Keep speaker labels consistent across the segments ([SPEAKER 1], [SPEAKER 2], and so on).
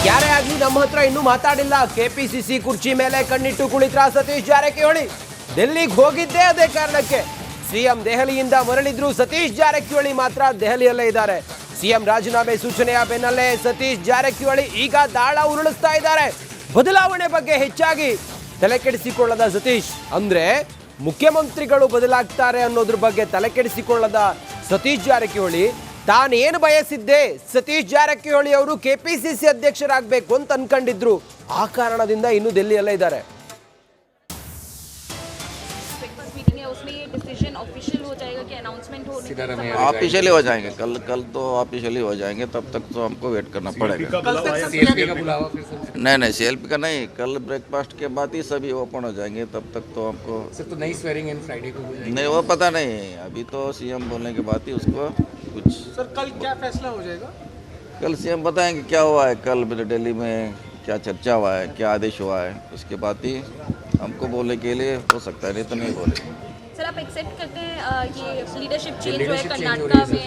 [SPEAKER 1] ಯಾರೇ ಆಗ್ಲಿ ನಮ್ಮ ಹತ್ರ ಇನ್ನೂ ಮಾತಾಡಿಲ್ಲ. ಕೆಪಿಸಿಸಿ ಕುರ್ಚಿ ಮೇಲೆ ಕಣ್ಣಿಟ್ಟು ಕುಳಿತ್ರ ಸತೀಶ್ ಜಾರಕಿಹೊಳಿ. ಡೆಲ್ಲಿಗೆ ಹೋಗಿದ್ದೇ ಅದೇ ಕಾರಣಕ್ಕೆ. ಸಿಎಂ ದೆಹಲಿಯಿಂದ ಮರಳಿದ್ರು, ಸತೀಶ್ ಜಾರಕಿಹೊಳಿ ಮಾತ್ರ ದೆಹಲಿಯಲ್ಲೇ ಇದ್ದಾರೆ. ಸಿಎಂ ರಾಜೀನಾಮೆ ಸೂಚನೆಯ ಬೆನ್ನಲ್ಲೇ ಸತೀಶ್ ಜಾರಕಿಹೊಳಿ ಈಗ ದಾಳ ಉರುಳಿಸ್ತಾ ಇದ್ದಾರೆ. ಬದಲಾವಣೆ ಬಗ್ಗೆ ಹೆಚ್ಚಾಗಿ ತಲೆಕೆಡಿಸಿಕೊಳ್ಳದ ಸತೀಶ್, ಅಂದ್ರೆ ಮುಖ್ಯಮಂತ್ರಿಗಳು ಬದಲಾಗ್ತಾರೆ ಅನ್ನೋದ್ರ ಬಗ್ಗೆ ತಲೆಕೆಡಿಸಿಕೊಳ್ಳದ ಸತೀಶ್ ಜಾರಕಿಹೊಳಿ ತಾನೇನು ಬಯಸಿದ್ದೆ, ಸತೀಶ್ ಜಾರಕಿಹೊಳಿ ಅವರು ಕೆಪಿಸಿಸಿ ಅಧ್ಯಕ್ಷರಾಗಬೇಕು ಅಂತ ಅನ್ಕೊಂಡಿದ್ರು. ಆ ಕಾರಣದಿಂದ ಇನ್ನು ದೆಹಲಿಯಲ್ಲೇ ಇದ್ದಾರೆ.
[SPEAKER 2] ऑफिशियली हो जाएंगे, कल तो ऑफिशियली हो जाएंगे, तब तक तो हमको वेट करना पड़ेगा। नहीं सीएलपी का नहीं, कल ब्रेकफास्ट के बाद ही सभी ओपन हो जाएंगे, तब तक तो हमको
[SPEAKER 3] तो नई स्वेरिंग इन फ्राइडे को
[SPEAKER 2] नहीं, वो पता नहीं। अभी तो सीएम बोलने के बाद ही उसको कुछ।
[SPEAKER 3] सर कल क्या फैसला हो जाएगा?
[SPEAKER 2] कल सीएम बताएंगे क्या हुआ है, कल दिल्ली में क्या चर्चा हुआ है, क्या आदेश हुआ है, उसके बाद ही हमको बोलने के लिए हो सकता है, नहीं तो नहीं बोले।
[SPEAKER 4] सर आप एक्सेप्ट करते हैं ये लीडरशिप चेंज जो है कर्नाटका में,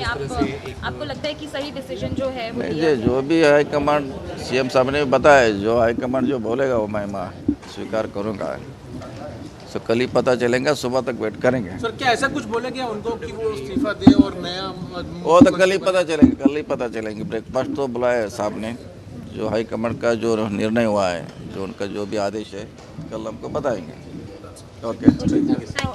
[SPEAKER 4] आपको लगता है कि सही डिसीजन जो है वो
[SPEAKER 2] नहीं जी, जो भी हाई कमांड सीएम साहब ने बताया, जो हाई कमांड जो बोलेगा वो मैं स्वीकार करूँगा। तो कल ही पता चलेगा, सुबह तक वेट करेंगे।
[SPEAKER 3] सर क्या ऐसा कुछ बोले क्या उनको कि वो इस्तीफा दे और नया?
[SPEAKER 2] वो तो कल ही पता चलेंगे, कल ही पता चलेंगे। ब्रेकफास्ट तो बुलाया है साहब ने, जो हाई कमांड का जो निर्णय हुआ है, जो उनका जो भी आदेश है, कल हमको बताएंगे। Okay,
[SPEAKER 4] thank you sir.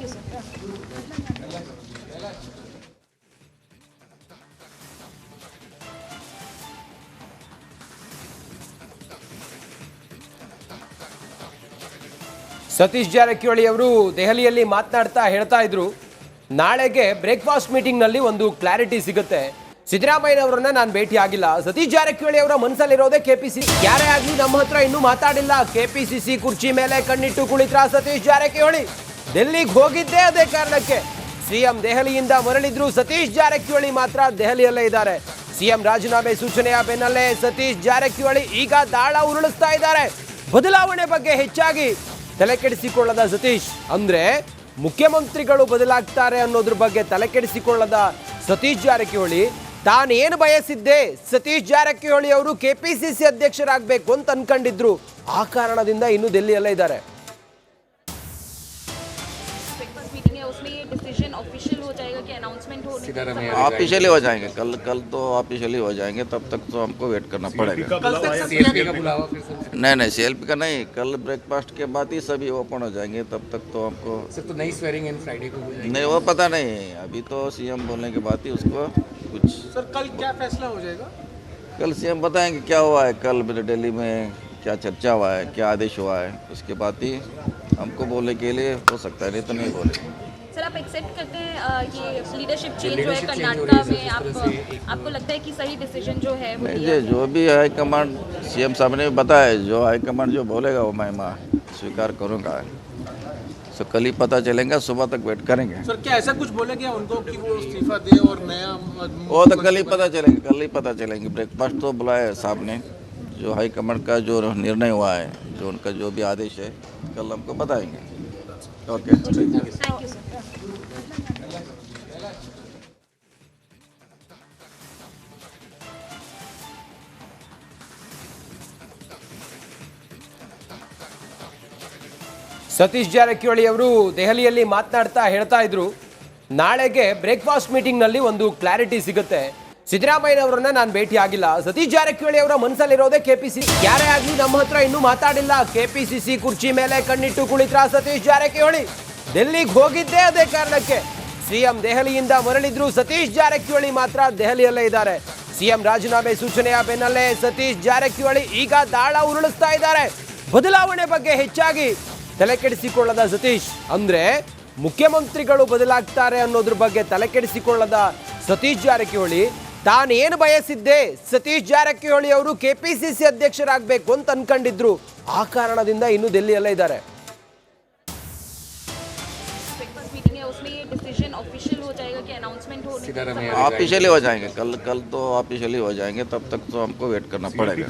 [SPEAKER 1] Satish Jarkiholi ಅವರು ದೆಹಲಿಯಲ್ಲಿ ಮಾತನಾಡ್ತಾ ಹೇಳ್ತಾ ಇದ್ರು, ನಾಳೆಗೆ ಬ್ರೇಕ್ಫಾಸ್ಟ್ ಮೀಟಿಂಗ್ ನಲ್ಲಿ ಒಂದು ಕ್ಲಾರಿಟಿ ಸಿಗುತ್ತೆ. ಸಿದ್ದರಾಮಯ್ಯನವರನ್ನ ನಾನು ಭೇಟಿ ಆಗಿಲ್ಲ. ಸತೀಶ್ ಜಾರಕಿಹೊಳಿ ಅವರ ಮನಸ್ಸಲ್ಲಿರೋದೇ ಕೆಪಿಸಿಸಿ. ಯಾರೇ ಆಗ್ಲಿ ನಮ್ಮ ಹತ್ರ ಇನ್ನೂ ಮಾತಾಡಿಲ್ಲ. ಕೆಪಿಸಿಸಿ ಕುರ್ಚಿ ಮೇಲೆ ಕಣ್ಣಿಟ್ಟು ಕುಳಿತ್ರ ಸತೀಶ್ ಜಾರಕಿಹೊಳಿ. ಡೆಲ್ಲಿಗೆ ಹೋಗಿದ್ದೇ ಅದೇ ಕಾರಣಕ್ಕೆ. ಸಿಎಂ ದೆಹಲಿಯಿಂದ ಮರಳಿದ್ರು, ಸತೀಶ್ ಜಾರಕಿಹೊಳಿ ಮಾತ್ರ ದೆಹಲಿಯಲ್ಲೇ ಇದ್ದಾರೆ. ಸಿಎಂ ರಾಜೀನಾಮೆ ಸೂಚನೆಯ ಬೆನ್ನಲ್ಲೇ ಸತೀಶ್ ಜಾರಕಿಹೊಳಿ ಈಗ ದಾಳ ಉರುಳಿಸ್ತಾ ಇದ್ದಾರೆ. ಬದಲಾವಣೆ ಬಗ್ಗೆ ಹೆಚ್ಚಾಗಿ ತಲೆಕೆಡಿಸಿಕೊಳ್ಳದ ಸತೀಶ್, ಅಂದ್ರೆ ಮುಖ್ಯಮಂತ್ರಿಗಳು ಬದಲಾಗ್ತಾರೆ ಅನ್ನೋದ್ರ ಬಗ್ಗೆ ತಲೆಕೆಡಿಸಿಕೊಳ್ಳದ ಸತೀಶ್ ಜಾರಕಿಹೊಳಿ ತಾನೇನು ಬಯಸಿದ್ದೆ, ಸತೀಶ್ ಜಾರಕಿಹೊಳಿ ಅವರು ಕೆಪಿಸಿಸಿ ಅಧ್ಯಕ್ಷರಾಗಬೇಕು ಅಂತ ಅನ್ಕೊಂಡಿದ್ರು. ಆ ಕಾರಣದಿಂದ ಇನ್ನು ದೆಹಲಿಯಲ್ಲೇ ಇದ್ದಾರೆ.
[SPEAKER 2] ऑफिशियली हो जाएंगे, कल तो ऑफिशियली हो जाएंगे, तब तक तो हमको वेट करना पड़ेगा। नहीं सीएलपी का नहीं, कल ब्रेकफास्ट के बाद ही सभी ओपन हो जाएंगे, तब तक तो हमको
[SPEAKER 3] तो नई स्वेरिंग इन फ्राइडे को
[SPEAKER 2] नहीं, वो पता नहीं। अभी तो सीएम बोलने के बाद ही उसको कुछ।
[SPEAKER 3] सर कल क्या फैसला हो जाएगा?
[SPEAKER 2] कल सीएम बताएंगे क्या हुआ है, कल दिल्ली में क्या चर्चा हुआ है, क्या आदेश हुआ है, उसके बाद ही हमको बोलने के लिए हो सकता है, नहीं तो नहीं बोले।
[SPEAKER 4] सर आप एक्सेप्ट करते हैं ये लीडरशिप चेंज जो है कर्नाटका में, आपको लगता है कि सही डिसीजन जो है वो
[SPEAKER 2] नहीं जी, जो भी हाई कमांड सीएम साहब ने बताया, जो हाई कमांड जो बोलेगा वो मैं स्वीकार करूँगा। तो कल ही पता चलेगा, सुबह तक वेट करेंगे।
[SPEAKER 3] सर क्या ऐसा कुछ बोले क्या उनको कि वो इस्तीफा दे और नया?
[SPEAKER 2] वो तो कल ही पता चलेंगे, कल ही पता चलेंगे। ब्रेकफास्ट तो बुलाया है साहब ने, जो हाई कमांड का जो निर्णय हुआ है, जो उनका जो भी आदेश है, कल हमको बताएंगे। Okay,
[SPEAKER 4] thank you sir.
[SPEAKER 1] Satish Jarkiholi ಅವರು ದೆಹಲಿಯಲ್ಲಿ ಮಾತನಾಡ್ತಾ ಹೇಳ್ತಾ ಇದ್ರು, ನಾಳೆಗೆ ಬ್ರೇಕ್ಫಾಸ್ಟ್ ಮೀಟಿಂಗ್ ನಲ್ಲಿ ಒಂದು ಕ್ಲಾರಿಟಿ ಸಿಗುತ್ತೆ. ಸಿದ್ದರಾಮಯ್ಯನವರನ್ನ ನಾನು ಭೇಟಿ ಆಗಿಲ್ಲ. ಸತೀಶ್ ಜಾರಕಿಹೊಳಿ ಅವರ ಮನಸ್ಸಲ್ಲಿರೋದೇ ಕೆಪಿಸಿಸಿ. ಯಾರೇ ಆಗ್ಲಿ ನಮ್ಮ ಹತ್ರ ಇನ್ನೂ ಮಾತಾಡಿಲ್ಲ. ಕೆಪಿಸಿಸಿ ಕುರ್ಚಿ ಮೇಲೆ ಕಣ್ಣಿಟ್ಟು ಕುಳಿತ್ರ ಸತೀಶ್ ಜಾರಕಿಹೊಳಿ. ಡೆಲ್ಲಿಗೆ ಹೋಗಿದ್ದೇ ಅದೇ ಕಾರಣಕ್ಕೆ. ಸಿಎಂ ದೆಹಲಿಯಿಂದ ಮರಳಿದ್ರು, ಸತೀಶ್ ಜಾರಕಿಹೊಳಿ ಮಾತ್ರ ದೆಹಲಿಯಲ್ಲೇ ಇದ್ದಾರೆ. ಸಿಎಂ ರಾಜೀನಾಮೆ ಸೂಚನೆಯ ಬೆನ್ನಲ್ಲೇ ಸತೀಶ್ ಜಾರಕಿಹೊಳಿ ಈಗ ದಾಳ ಉರುಳಿಸ್ತಾ ಇದ್ದಾರೆ. ಬದಲಾವಣೆ ಬಗ್ಗೆ ಹೆಚ್ಚಾಗಿ ತಲೆಕೆಡಿಸಿಕೊಳ್ಳದ ಸತೀಶ್, ಅಂದ್ರೆ ಮುಖ್ಯಮಂತ್ರಿಗಳು ಬದಲಾಗ್ತಾರೆ ಅನ್ನೋದ್ರ ಬಗ್ಗೆ ತಲೆಕೆಡಿಸಿಕೊಳ್ಳದ ಸತೀಶ್ ಜಾರಕಿಹೊಳಿ ತಾನೇನು ಬಯಸಿದ್ದೆ, ಸತೀಶ್ ಜಾರಕಿಹೊಳಿ ಅವರು ಕೆಪಿಸಿಸಿ ಅಧ್ಯಕ್ಷರಾಗಬೇಕು ಅಂತ ಅನ್ಕೊಂಡಿದ್ರು. ಆ ಕಾರಣದಿಂದ ಇನ್ನು ದೆಹಲಿಯಲ್ಲೇ ಇದ್ದಾರೆ.
[SPEAKER 2] ऑफिशियली हो जाएंगे, कल तो ऑफिशियली हो जाएंगे, तब तक तो हमको वेट करना पड़ेगा।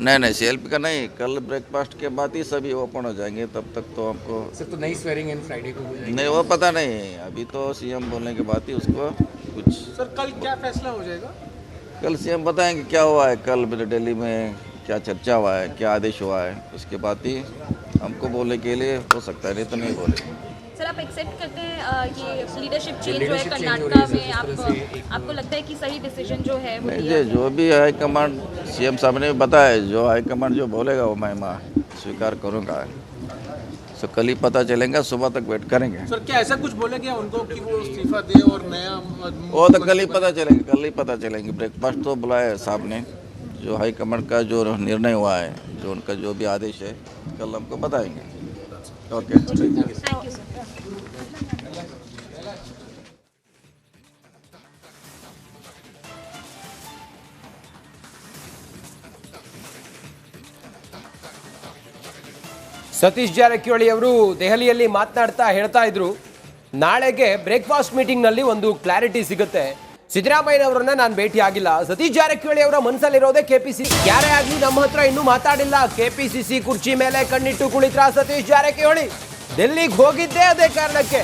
[SPEAKER 2] नहीं सीएलपी का नहीं, कल ब्रेकफास्ट के बाद ही सभी ओपन हो जाएंगे, तब तक तो हमको
[SPEAKER 3] तो नई स्वेरिंग इन फ्राइडे को
[SPEAKER 2] नहीं, वो पता नहीं। अभी तो सीएम बोलने के बाद ही उसको कुछ।
[SPEAKER 3] सर कल क्या फैसला हो जाएगा?
[SPEAKER 2] कल सीएम बताएंगे क्या हुआ है, कल दिल्ली में क्या चर्चा हुआ है, क्या आदेश हुआ है, उसके बाद ही हमको बोलने के लिए हो सकता है, नहीं तो नहीं बोले।
[SPEAKER 4] सर आप एक्सेप्ट करते हैं ये लीडरशिप चेंज जो है कर्नाटका में आपको लगता है कि सही डिसीजन जो है वो
[SPEAKER 2] नहीं
[SPEAKER 4] लिया
[SPEAKER 2] जी, जो भी हाई कमांड सीएम साहब ने बताया, जो हाई कमांड जो बोलेगा वो मैं स्वीकार करूँगा। तो कल ही पता चलेगा, सुबह तक वेट करेंगे।
[SPEAKER 3] सर क्या ऐसा कुछ बोले क्या उनको कि वो इस्तीफा दे और नया
[SPEAKER 2] वो तो कल ही पता चलेंगे, कल ही पता चलेंगे। ब्रेकफास्ट तो बुलाया है साहब ने, जो हाई कमांड का जो निर्णय हुआ है, जो उनका जो भी आदेश है, कल हमको बताएंगे। Okay,
[SPEAKER 4] thank you sir.
[SPEAKER 1] Satish Jarkiholi ಅವರು ದೆಹಲಿಯಲ್ಲಿ ಮಾತನಾಡ್ತಾ ಹೇಳ್ತಾ ಇದ್ರು, ನಾಳೆಗೆ ಬ್ರೇಕ್ಫಾಸ್ಟ್ ಮೀಟಿಂಗ್ನಲ್ಲಿ ಒಂದು ಕ್ಲಾರಿಟಿ ಸಿಗುತ್ತೆ. ಸಿದ್ದರಾಮಯ್ಯನವರನ್ನ ನಾನು ಭೇಟಿ ಆಗಿಲ್ಲ. ಸತೀಶ್ ಜಾರಕಿಹೊಳಿ ಅವರ ಮನಸ್ಸಲ್ಲಿರೋದೇ ಕೆಪಿಸಿಸಿ. ಯಾರೇ ಆಗಲಿ ನಮ್ಮ ಹತ್ರ ಇನ್ನೂ ಮಾತಾಡಿಲ್ಲ. ಕೆಪಿಸಿಸಿ ಕುರ್ಚಿ ಮೇಲೆ ಕಣ್ಣಿಟ್ಟು ಕುಳಿತ್ರ ಸತೀಶ್ ಜಾರಕಿಹೊಳಿ. ಡೆಲ್ಲಿಗೆ ಹೋಗಿದ್ದೇ ಅದೇ ಕಾರಣಕ್ಕೆ.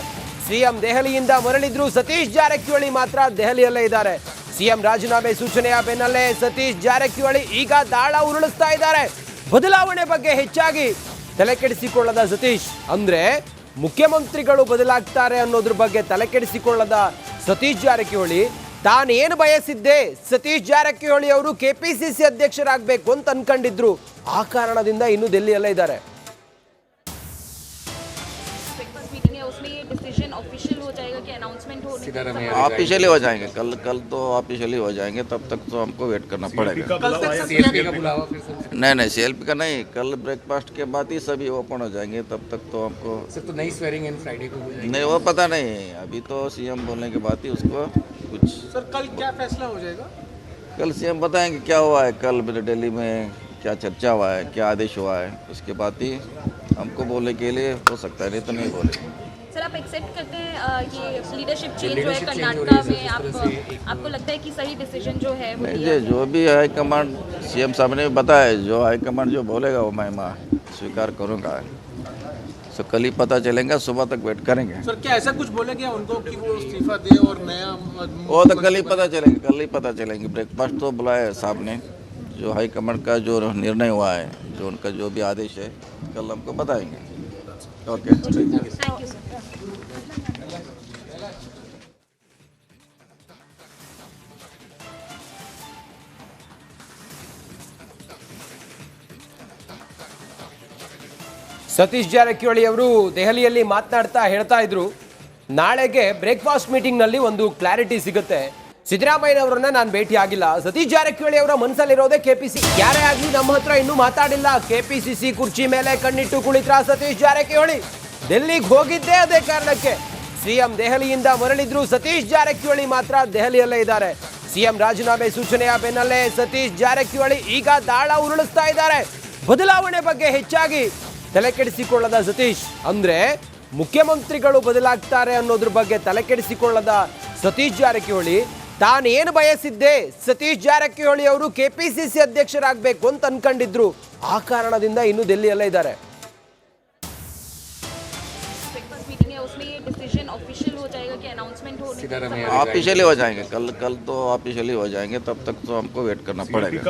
[SPEAKER 1] ಸಿಎಂ ದೆಹಲಿಯಿಂದ ಮರಳಿದ್ರು, ಸತೀಶ್ ಜಾರಕಿಹೊಳಿ ಮಾತ್ರ ದೆಹಲಿಯಲ್ಲೇ ಇದ್ದಾರೆ. ಸಿಎಂ ರಾಜೀನಾಮೆ ಸೂಚನೆಯ ಬೆನ್ನಲ್ಲೇ ಸತೀಶ್ ಜಾರಕಿಹೊಳಿ ಈಗ ದಾಳ ಉರುಳಿಸ್ತಾ ಇದ್ದಾರೆ. ಬದಲಾವಣೆ ಬಗ್ಗೆ ಹೆಚ್ಚಾಗಿ ತಲೆ ಕೆಡಿಸಿಕೊಳ್ಳದ ಸತೀಶ್, ಅಂದ್ರೆ ಮುಖ್ಯಮಂತ್ರಿಗಳು ಬದಲಾಗ್ತಾರೆ ಅನ್ನೋದ್ರ ಬಗ್ಗೆ ತಲೆ ಕೆಡಿಸಿಕೊಳ್ಳದ ಸತೀಶ್ ಜಾರಕಿಹೊಳಿ, ತಾನೇನು ಬಯಸಿದ್ದೆ, ಸತೀಶ್ ಜಾರಕಿಹೊಳಿ ಅವರು ಕೆಪಿಸಿಸಿ ಅಧ್ಯಕ್ಷರಾಗಬೇಕು ಅಂತ ಅನ್ಕೊಂಡಿದ್ರು. ಆ ಕಾರಣದಿಂದ ಇನ್ನು ದೆಹಲಿಯಲ್ಲೇ ಇದ್ದಾರೆ.
[SPEAKER 4] ब्रेकफास्ट मीटिंग है उसमें ये डिसीजन ऑफिशियल हो जाएगा कि अनाउंसमेंट होने
[SPEAKER 2] ऑफिशियली हो जाएंगे, कल तो ऑफिशियली हो जाएंगे, तब तक तो हमको वेट करना पड़ेगा। नहीं सीएलपी का नहीं, कल ब्रेकफास्ट के बाद ही सभी ओपन हो जाएंगे, तब तक तो हमको
[SPEAKER 5] सर तो नई स्वेरिंग इन फ्राइडे को हो जाएगी।
[SPEAKER 2] नहीं, वो पता नहीं, अभी तो सीएम बोलने के बाद ही उसको कुछ।
[SPEAKER 3] सर कल क्या फैसला हो जाएगा?
[SPEAKER 2] कल सीएम बताएंगे क्या हुआ है, कल दिल्ली में क्या चर्चा हुआ है, क्या आदेश हुआ है, उसके बाद ही हमको बोलने के लिए हो सकता है, नहीं तो नहीं बोले।
[SPEAKER 4] सर आप एक्सेप्ट करते हैं ये लीडरशिप चेंज जो है कर्नाटका में आपको लगता है कि सही डिसीजन जो है वो
[SPEAKER 2] नहीं
[SPEAKER 4] लिया
[SPEAKER 2] जी, जो भी हाई कमांड सीएम साहब ने बताया, जो हाई कमांड जो बोलेगा वो मैं स्वीकार करूँगा। तो कल ही पता चलेगा, सुबह तक वेट करेंगे।
[SPEAKER 3] सर क्या ऐसा कुछ बोले क्या उनको कि वो इस्तीफा दे और नया
[SPEAKER 2] वो तो कल ही पता चलेंगे, कल ही पता चलेंगे। ब्रेकफास्ट तो बुलाया है साहब ने, जो हाई कमांड का जो निर्णय हुआ है, जो उनका जो भी आदेश है, कल हमको बताएंगे। Okay,
[SPEAKER 4] thank you sir.
[SPEAKER 1] Satish Jarkiholi ಅವರು ದೆಹಲಿಯಲ್ಲಿ ಮಾತನಾಡ್ತಾ ಹೇಳ್ತಾ ಇದ್ರು, ನಾಳೆಗೆ ಬ್ರೇಕ್ಫಾಸ್ಟ್ ಮೀಟಿಂಗ್ನಲ್ಲಿ ಒಂದು ಕ್ಲಾರಿಟಿ ಸಿಗುತ್ತೆ. ಸಿದ್ದರಾಮಯ್ಯನವರನ್ನ ನಾನು ಭೇಟಿ ಆಗಿಲ್ಲ. ಸತೀಶ್ ಜಾರಕಿಹೊಳಿ ಅವರ ಮನಸ್ಸಲ್ಲಿರೋದೇ ಕೆಪಿಸಿಸಿ. ಯಾರೇ ಆಗಲಿ ನಮ್ಮ ಹತ್ರ ಇನ್ನೂ ಮಾತಾಡಿಲ್ಲ. ಕೆಪಿಸಿಸಿ ಕುರ್ಚಿ ಮೇಲೆ ಕಣ್ಣಿಟ್ಟು ಕುಳಿತ್ರ ಸತೀಶ್ ಜಾರಕಿಹೊಳಿ. ಡೆಲ್ಲಿಗೆ ಹೋಗಿದ್ದೇ ಅದೇ ಕಾರಣಕ್ಕೆ. ಸಿಎಂ ದೆಹಲಿಯಿಂದ ಮರಳಿದ್ರು, ಸತೀಶ್ ಜಾರಕಿಹೊಳಿ ಮಾತ್ರ ದೆಹಲಿಯಲ್ಲೇ ಇದ್ದಾರೆ. ಸಿಎಂ ರಾಜೀನಾಮೆ ಸೂಚನೆಯ ಬೆನ್ನಲ್ಲೇ ಸತೀಶ್ ಜಾರಕಿಹೊಳಿ ಈಗ ದಾಳ ಉರುಳಿಸ್ತಾ ಇದ್ದಾರೆ. ಬದಲಾವಣೆ ಬಗ್ಗೆ ಹೆಚ್ಚಾಗಿ ತಲೆ ಕೆಡಿಸಿಕೊಳ್ಳದ ಸತೀಶ್, ಅಂದ್ರೆ ಮುಖ್ಯಮಂತ್ರಿಗಳು ಬದಲಾಗ್ತಾರೆ ಅನ್ನೋದ್ರ ಬಗ್ಗೆ ತಲೆ ಕೆಡಿಸಿಕೊಳ್ಳದ ಸತೀಶ್ ಜಾರಕಿಹೊಳಿ, ತಾನೇನು ಬಯಸಿದ್ದೆ, ಸತೀಶ್ ಜಾರಕಿಹೊಳಿ ಅವರು ಕೆಪಿಸಿಸಿ ಅಧ್ಯಕ್ಷರಾಗಬೇಕು ಅಂತ ಅನ್ಕೊಂಡಿದ್ರು. ಆ ಕಾರಣದಿಂದ ಇನ್ನು ದೆಹಲಿಯಲ್ಲೇ ಇದ್ದಾರೆ.
[SPEAKER 4] ब्रेकफास्ट मीटिंग है उसमें ये डिसीजन ऑफिशियल हो जाएगा कि अनाउंसमेंट होने
[SPEAKER 2] ऑफिशियली हो जाएंगे, कल तो ऑफिशियली हो जाएंगे, तब तक तो हमको वेट करना पड़ेगा।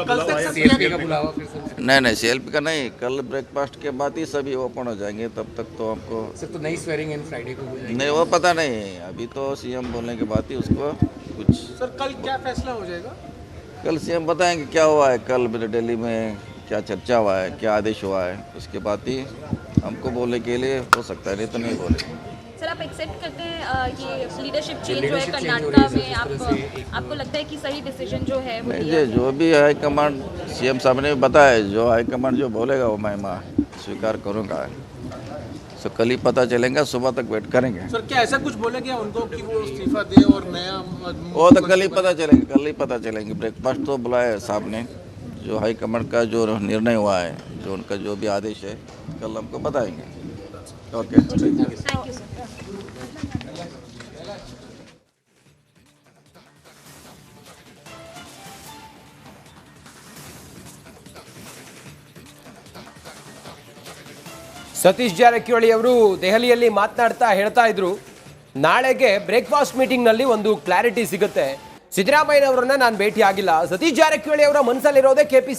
[SPEAKER 5] सीएलपी का बुलावा फिर सर।
[SPEAKER 2] नहीं सीएलपी का नहीं, कल ब्रेकफास्ट के बाद ही सभी ओपन हो जाएंगे, तब तक तो हमको।
[SPEAKER 5] सर तो नई स्वेरिंग इन फ्राइडे को हो जाएगी।
[SPEAKER 2] नहीं, वो पता नहीं, अभी तो सीएम बोलने के बाद ही उसको कुछ।
[SPEAKER 3] सर कल क्या फैसला हो जाएगा?
[SPEAKER 2] कल सीएम बताएंगे क्या हुआ है, कल दिल्ली में क्या चर्चा हुआ है, क्या आदेश हुआ है, उसके बाद ही हमको बोलने के लिए हो सकता है, नहीं तो नहीं बोले।
[SPEAKER 4] सर आप एक्सेप्ट करते हैं ये लीडरशिप चेंज जो है कर्नाटका में आपको लगता है कि सही डिसीजन जो है वो
[SPEAKER 2] नहीं
[SPEAKER 4] लिया
[SPEAKER 2] जी, जो भी हाई कमांड सीएम साहब ने बताया, जो हाई कमांड जो बोलेगा वो मैं स्वीकार करूँगा। तो कल ही पता चलेगा, सुबह तक वेट करेंगे।
[SPEAKER 3] सर क्या ऐसा कुछ बोले क्या उनको कि वो इस्तीफा दे और नया
[SPEAKER 2] वो तो कल ही पता चलेंगे, कल ही पता चलेंगे। ब्रेकफास्ट तो बुलाया है साहब ने, जो हाई कमांड का जो निर्णय हुआ है, जो उनका जो भी आदेश है, कल हमको बताएंगे। Okay,
[SPEAKER 4] thank you sir.
[SPEAKER 1] Satish Jarkiholi ಅವರು ದೆಹಲಿಯಲ್ಲಿ ಮಾತನಾಡ್ತಾ ಹೇಳ್ತಾ ಇದ್ರು, ನಾಳೆಗೆ ಬ್ರೇಕ್ಫಾಸ್ಟ್ ಮೀಟಿಂಗ್ನಲ್ಲಿ ಒಂದು ಕ್ಲಾರಿಟಿ ಸಿಗುತ್ತೆ. ಸಿದ್ದರಾಮಯ್ಯನವರನ್ನ ನಾನು ಭೇಟಿ ಆಗಿಲ್ಲ. ಸತೀಶ್ ಜಾರಕಿಹೊಳಿ ಅವರ ಮನಸ್ಸಲ್ಲಿರೋದೇ KPCC